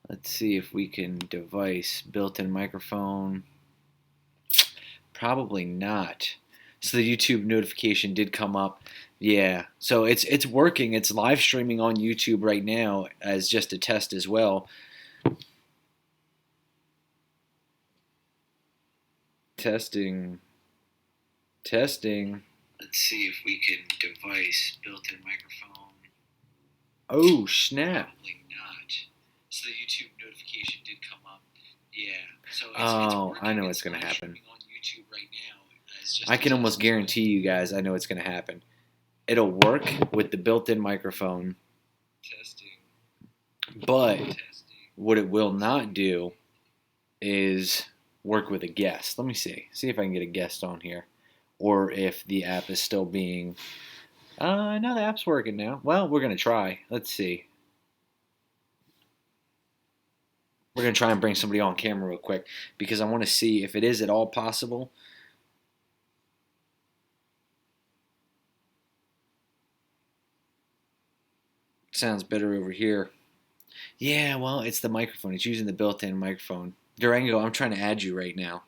Let's see if we can device built-in microphone. Probably not. So the YouTube notification did come up. Yeah. So it's working. It's live streaming on YouTube right now as just a test as well. Testing. Testing. Let's see if we can device built-in microphone. Oh, snap. Probably not. So the YouTube notification did come up. Yeah. So it's working. I know what's going to happen. On YouTube right now as just I can almost guarantee you guys I know what's going to happen. It'll work with the built-in microphone. Testing. But what it will not do is work with a guest. Let me see. See if I can get a guest on here. Or if the app is still being... no, the app's working now. Well, we're going to try. Let's see. We're going to try and bring somebody on camera real quick because I want to see if it is at all possible. Sounds better over here. Yeah, well, it's the microphone. It's using the built-in microphone. Durango, I'm trying to add you right now.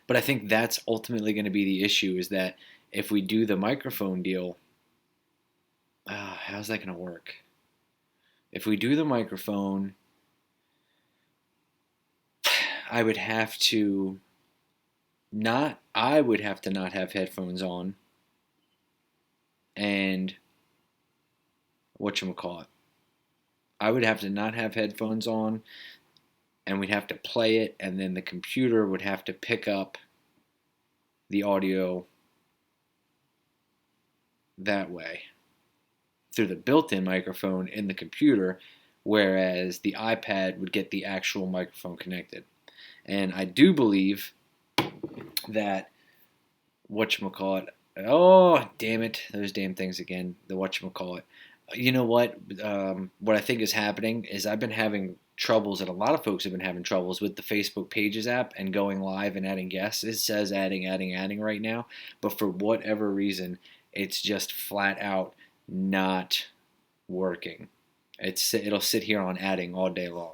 But I think that's ultimately going to be the issue is that if we do the microphone deal, how's that going to work? If we do the microphone, I would have to not have headphones on and whatchamacallit. I would have to not have headphones on and we'd have to play it and then the computer would have to pick up the audio that way through the built-in microphone in the computer, whereas the iPad would get the actual microphone connected. And I do believe that whatchamacallit, oh, damn it, those damn things again, the whatchamacallit. You know what? What I think is happening is I've been having troubles, and a lot of folks have been having troubles with the Facebook Pages app and going live and adding guests. It says adding right now, but for whatever reason, it's just flat out not working. It'll sit here on adding all day long.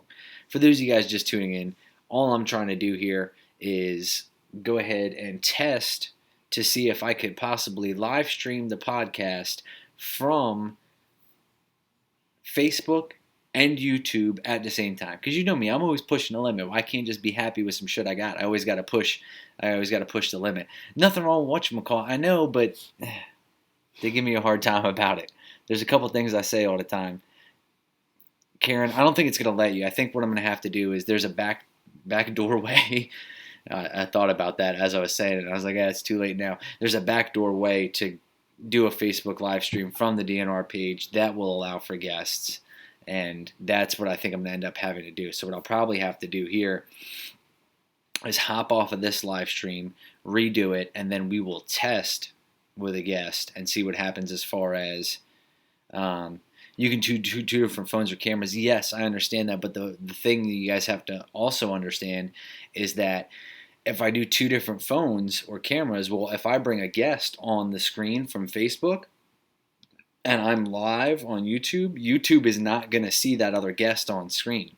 For those of you guys just tuning in, all I'm trying to do here is go ahead and test to see if I could possibly live stream the podcast from Facebook and YouTube at the same time. Because you know me, I'm always pushing the limit. I can't just be happy with some shit I got. I always got to push the limit. Nothing wrong with whatchamacallit. I know, but they give me a hard time about it. There's a couple things I say all the time. Karen, I don't think it's going to let you. I think what I'm going to have to do is there's a back doorway. I thought about that as I was saying it. I was like, it's too late now. There's a backdoor way to do a Facebook live stream from the DNR page that will allow for guests. And that's what I think I'm going to end up having to do. So what I'll probably have to do here is hop off of this live stream, redo it, and then we will test with a guest and see what happens as far as you can do two different phones or cameras. Yes, I understand that, but the thing that you guys have to also understand is that if I do two different phones or cameras, well, if I bring a guest on the screen from Facebook and I'm live on YouTube, YouTube is not going to see that other guest on screen.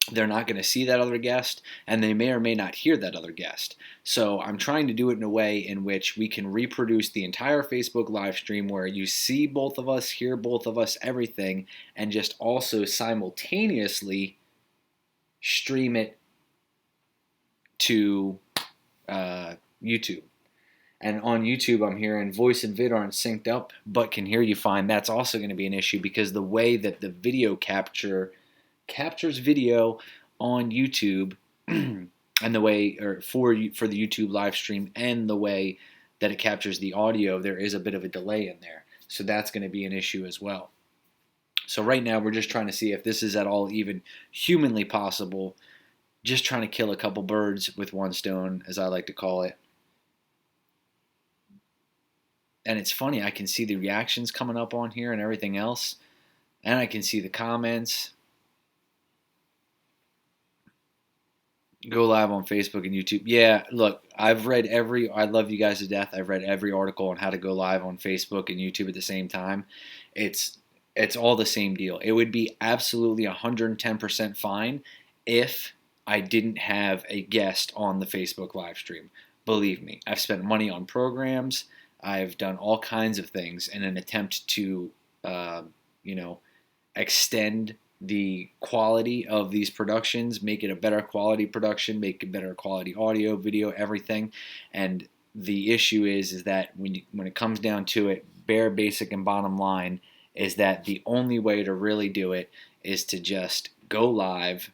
They're not going to see that other guest, and they may or may not hear that other guest. So I'm trying to do it in a way in which we can reproduce the entire Facebook live stream where you see both of us, hear both of us, everything, and just also simultaneously stream it to YouTube. And on YouTube, I'm hearing voice and vid aren't synced up, but can hear you fine. That's also going to be an issue because the way that the video captures video on YouTube and the way or for the YouTube live stream and the way that it captures the audio, there is a bit of a delay in there. So that's going to be an issue as well. So right now we're just trying to see if this is at all even humanly possible. Just trying to kill a couple birds with one stone, as I like to call it. And it's funny, I can see the reactions coming up on here and everything else. And I can see the comments. Go live on Facebook and YouTube. Yeah, look, I love you guys to death. I've read every article on how to go live on Facebook and YouTube at the same time. It's It's all the same deal. It would be absolutely 110% fine if I didn't have a guest on the Facebook live stream. Believe me, I've spent money on programs. I've done all kinds of things in an attempt to, uh, you know, extend the quality of these productions, make it a better quality production, make it better quality audio, video, everything. And the issue is that when it comes down to it, bare basic and bottom line is that the only way to really do it is to just go live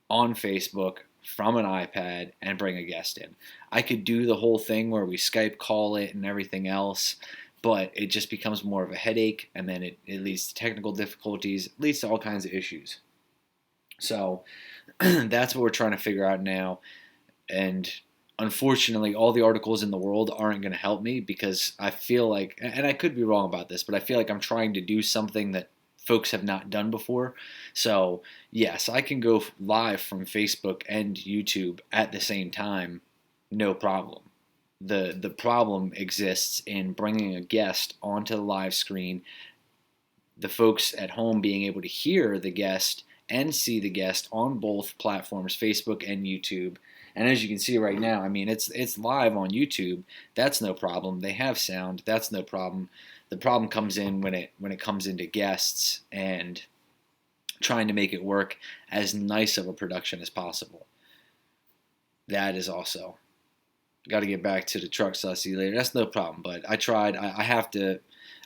on Facebook from an iPad and bring a guest in. I could do the whole thing where we Skype call it and everything else, but it just becomes more of a headache, and then it leads to technical difficulties, it leads to all kinds of issues. So that's what we're trying to figure out now. And unfortunately, all the articles in the world aren't going to help me, because I feel like, and I could be wrong about this, but I feel like I'm trying to do something that folks have not done before. So yes, I can go live from Facebook and YouTube at the same time, no problem. The problem exists in bringing a guest onto the live screen, the folks at home being able to hear the guest and see the guest on both platforms, Facebook and YouTube. And as you can see right now, I mean, it's live on YouTube. That's no problem. They have sound. That's no problem. The problem comes in when it comes into guests and trying to make it work as nice of a production as possible. That is also got to get back to the truck. So I'll see you later. That's no problem. But I tried. I have to.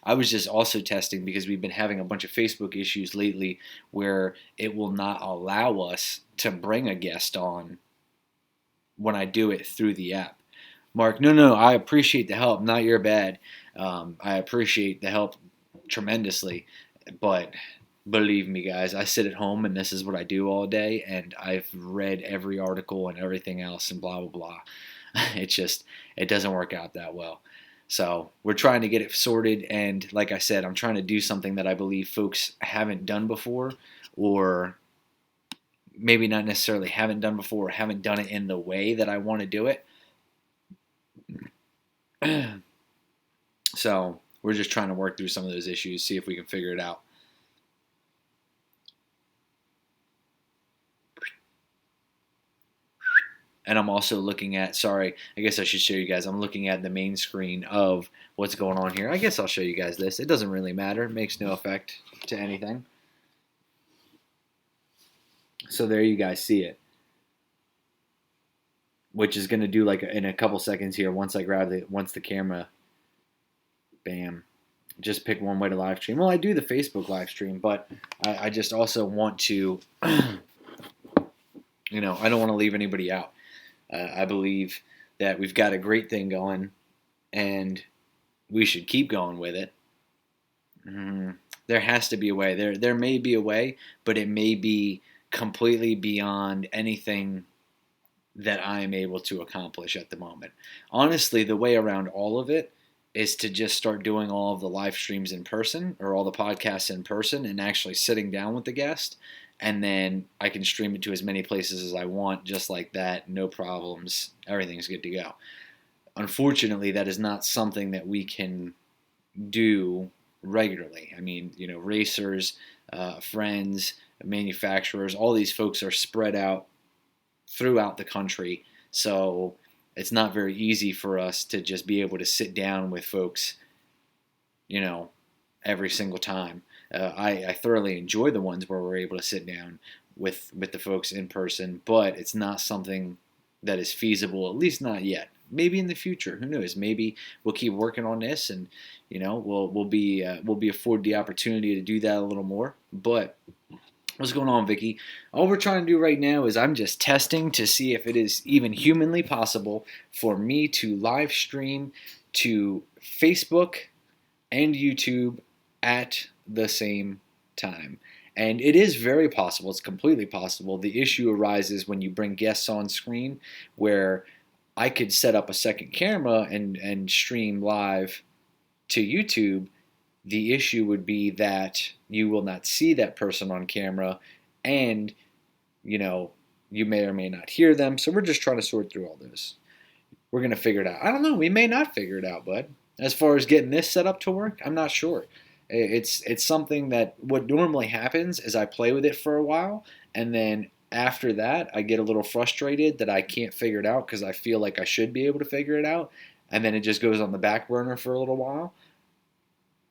I was just also testing because we've been having a bunch of Facebook issues lately where it will not allow us to bring a guest on when I do it through the app. Mark, no, I appreciate the help. Not your bad. I appreciate the help tremendously, but believe me, guys, I sit at home and this is what I do all day, and I've read every article and everything else and blah blah blah. It doesn't work out that well. So we're trying to get it sorted, and like I said, I'm trying to do something that I believe folks haven't done before, or maybe not necessarily haven't done before, or haven't done it in the way that I want to do it. So we're just trying to work through some of those issues, see if we can figure it out. And I'm also looking at, sorry, I guess I should show you guys, I'm looking at the main screen of what's going on here. I guess I'll show you guys this. It doesn't really matter. It makes no effect to anything. So there you guys see it, which is going to do like in a couple seconds here once I grab it, once the camera, bam, just pick one way to live stream. Well, I do the Facebook live stream, but I just also want to, I don't want to leave anybody out. I believe that we've got a great thing going, and we should keep going with it. There has to be a way. There may be a way, but it may be completely beyond anything that I am able to accomplish at the moment. Honestly, the way around all of it is to just start doing all of the live streams in person, or all the podcasts in person, and actually sitting down with the guest, and then I can stream it to as many places as I want, just like that, no problems, everything's good to go. Unfortunately, that is not something that we can do regularly. I mean, racers, friends, manufacturers, all these folks are spread out throughout the country, so it's not very easy for us to just be able to sit down with folks, every single time. I thoroughly enjoy the ones where we're able to sit down with the folks in person, but it's not something that is feasible, at least not yet. Maybe in the future, who knows? Maybe we'll keep working on this, and we'll be afforded the opportunity to do that a little more. But what's going on, Vicky? All we're trying to do right now is I'm just testing to see if it is even humanly possible for me to live stream to Facebook and YouTube at the same time. And it is very possible. It's completely possible. The issue arises when you bring guests on screen, where I could set up a second camera and stream live to YouTube. The issue would be that you will not see that person on camera, and you may or may not hear them. So we're just trying to sort through all this. We're going to figure it out. I don't know. We may not figure it out, bud. As far as getting this set up to work, I'm not sure. It's something that what normally happens is I play with it for a while, and then after that I get a little frustrated that I can't figure it out because I feel like I should be able to figure it out, and then it just goes on the back burner for a little while,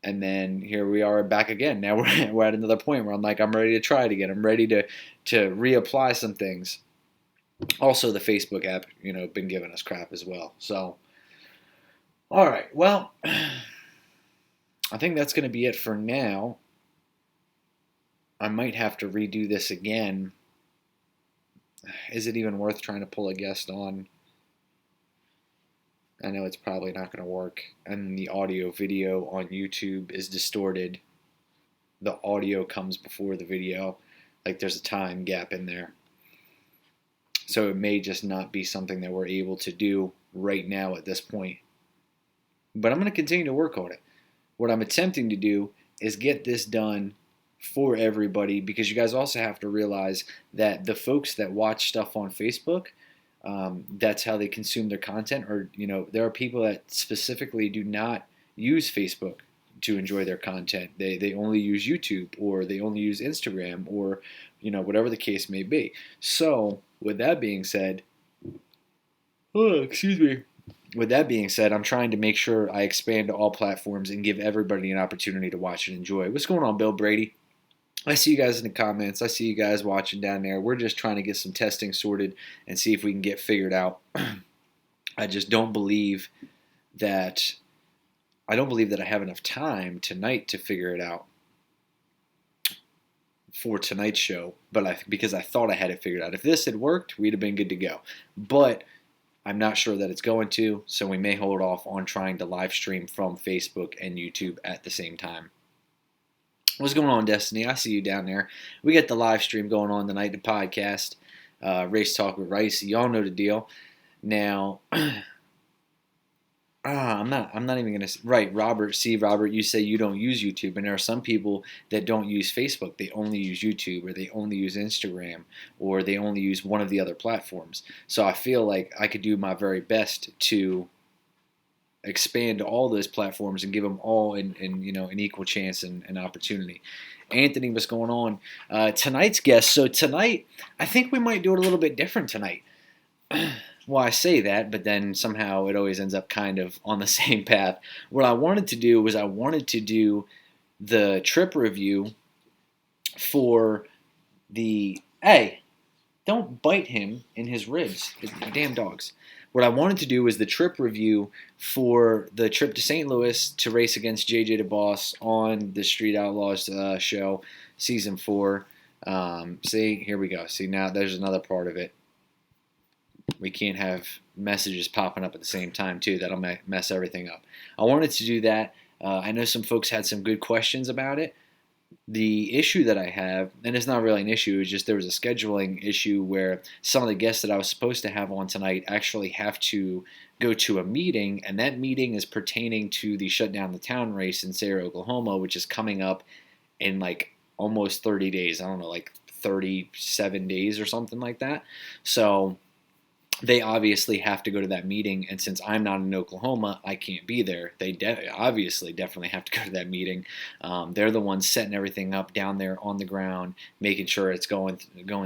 and then here we are back again. Now we're at another point where I'm like, I'm ready to try it again. I'm ready to reapply some things. Also, the Facebook app, been giving us crap as well. So, all right, well, I think that's going to be it for now. I might have to redo this again. Is it even worth trying to pull a guest on? I know it's probably not going to work. And the audio video on YouTube is distorted. The audio comes before the video. Like there's a time gap in there. So it may just not be something that we're able to do right now at this point. But I'm going to continue to work on it. What I'm attempting to do is get this done for everybody, because you guys also have to realize that the folks that watch stuff on Facebook, that's how they consume their content. Or, there are people that specifically do not use Facebook to enjoy their content. They only use YouTube, or they only use Instagram, or, whatever the case may be. So, with that being said, with that being said, I'm trying to make sure I expand to all platforms and give everybody an opportunity to watch and enjoy. What's going on, Bill Brady? I see you guys in the comments. I see you guys watching down there. We're just trying to get some testing sorted and see if we can get figured out. I just don't believe that I have enough time tonight to figure it out for tonight's show, but because I thought I had it figured out. If this had worked, we'd have been good to go. But I'm not sure that it's going to, so we may hold off on trying to live stream from Facebook and YouTube at the same time. What's going on, Destiny? I see you down there. We got the live stream going on tonight, the podcast, Race Talk with Rice. Y'all know the deal. Now, I'm not even gonna. Right, Robert. See, Robert, you say you don't use YouTube, and there are some people that don't use Facebook. They only use YouTube, or they only use Instagram, or they only use one of the other platforms. So I feel like I could do my very best to expand to all those platforms and give them all an equal chance and opportunity. Anthony, what's going on? Tonight's guest. So tonight, I think we might do it a little bit different tonight. Well, I say that, but then somehow it always ends up kind of on the same path. What I wanted to do was I wanted to do the trip review for the... Hey, don't bite him in his ribs. Damn dogs. What I wanted to do was the trip review for the trip to St. Louis to race against JJ DeBoss on the Street Outlaws show, Season 4. See, here we go. See, now there's another part of it. We can't have messages popping up at the same time, too. That'll mess everything up. I wanted to do that. I know some folks had some good questions about it. The issue that I have, and it's not really an issue, it's just there was a scheduling issue where some of the guests that I was supposed to have on tonight actually have to go to a meeting, and that meeting is pertaining to the Shut Down the Town race in Sayre, Oklahoma, which is coming up in like almost 30 days. I don't know, like 37 days or something like that. So they obviously have to go to that meeting, and since I'm not in Oklahoma, I can't be there. They obviously definitely have to go to that meeting. They're the ones setting everything up down there on the ground, making sure it's going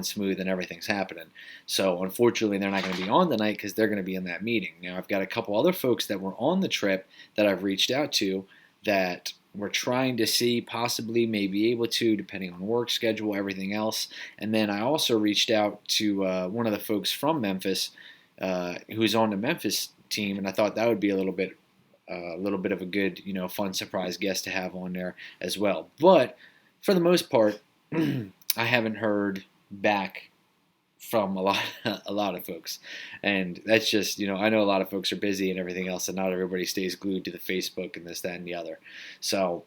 smooth and everything's happening. So unfortunately, they're not going to be on tonight because they're going to be in that meeting. Now, I've got a couple other folks that were on the trip that I've reached out to that we're trying to see possibly may be able to, depending on work schedule, everything else. And then I also reached out to one of the folks from Memphis who's on the Memphis team, and I thought that would be a little bit of a good, fun surprise guest to have on there as well. But for the most part, I haven't heard back from a lot of folks, and that's just I know a lot of folks are busy and everything else, and not everybody stays glued to the Facebook and this, that, and the other. So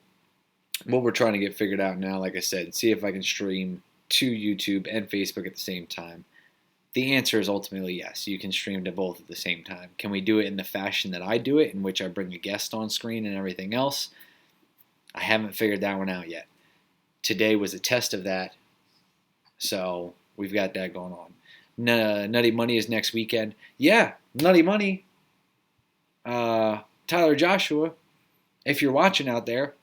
what we're trying to get figured out now, like I said, see if I can stream to YouTube and Facebook at the same time. The answer is ultimately yes. You can stream to both at the same time. Can we do it in the fashion that I do it, in which I bring a guest on screen and everything else? I haven't figured that one out yet. Today was a test of that, so we've got that going on. Nutty Money is next weekend. Yeah, Nutty Money. Tyler Joshua, if you're watching out there,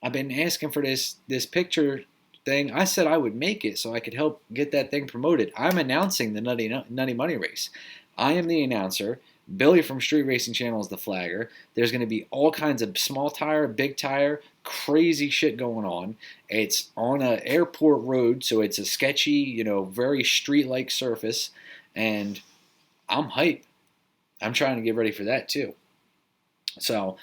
I've been asking for this picture thing. I said I would make it so I could help get that thing promoted. I'm announcing the Nutty Money Race. I am the announcer. Billy from Street Racing Channel is the flagger. There's going to be all kinds of small tire, big tire, crazy shit going on. It's on an airport road, so it's a sketchy, very street-like surface, and I'm hype. I'm trying to get ready for that too. So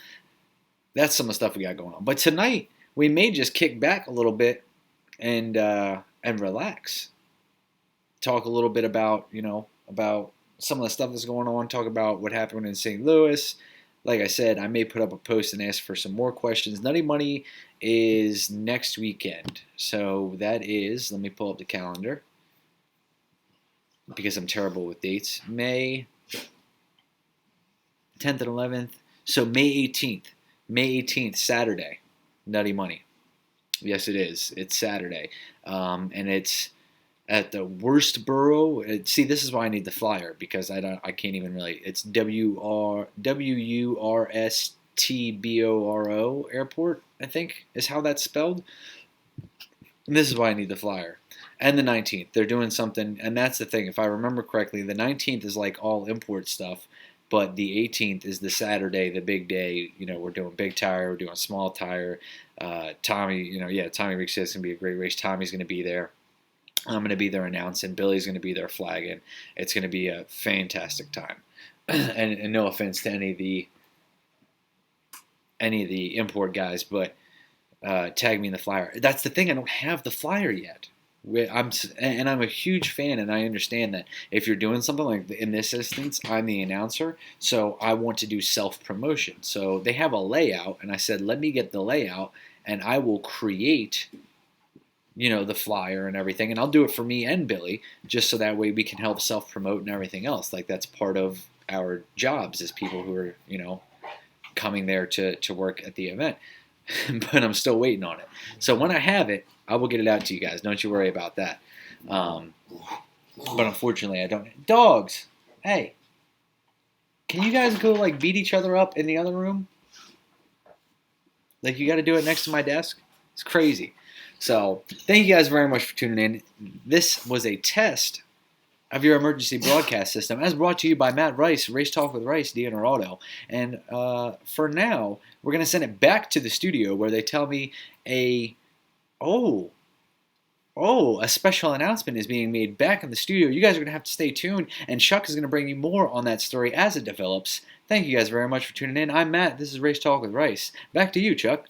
that's some of the stuff we got going on. But tonight we may just kick back a little bit and relax. Talk a little bit about about some of the stuff that's going on. Talk about what happened in St. Louis. Like I said, I may put up a post and ask for some more questions. Nutty Money is next weekend, so that is. Let me pull up the calendar because I'm terrible with dates. May 10th and 11th. So May 18th. May 18th, Saturday. Nutty Money. Yes, it is. It's Saturday. And it's at the Wurstboro. See, this is why I need the flyer because I can't even really. It's WURSTBORO Airport, I think is how that's spelled. And this is why I need the flyer. And the 19th, they're doing something, and that's the thing. If I remember correctly, the 19th is like all import stuff, but the 18th is the Saturday, the big day. We're doing big tire, we're doing small tire. Tommy, Tommy Reek says it's gonna be a great race. Tommy's gonna be there. I'm gonna be there announcing. Billy's gonna be there flagging. It's gonna be a fantastic time. and no offense to any of the import guys, but tag me in the flyer. That's the thing. I don't have the flyer yet. I'm a huge fan, and I understand that if you're doing something like in this instance, I'm the announcer, so I want to do self-promotion. So they have a layout, and I said, let me get the layout, and I will create, the flyer and everything, and I'll do it for me and Billy, just so that way we can help self-promote and everything else. Like that's part of our jobs as people who are, coming there to work at the event. But I'm still waiting on it. So when I have it, I will get it out to you guys. Don't you worry about that. But unfortunately, I don't. Dogs! Hey, can you guys go beat each other up in the other room? You got to do it next to my desk? It's crazy. So thank you guys very much for tuning in. This was a test of your emergency broadcast system, as brought to you by Matt Rice, Race Talk with Rice, DNR Auto. And for now, we're going to send it back to the studio where they tell me a special announcement is being made back in the studio. You guys are going to have to stay tuned, and Chuck is going to bring you more on that story as it develops. Thank you guys very much for tuning in. I'm Matt. This is Race Talk with Rice. Back to you, Chuck.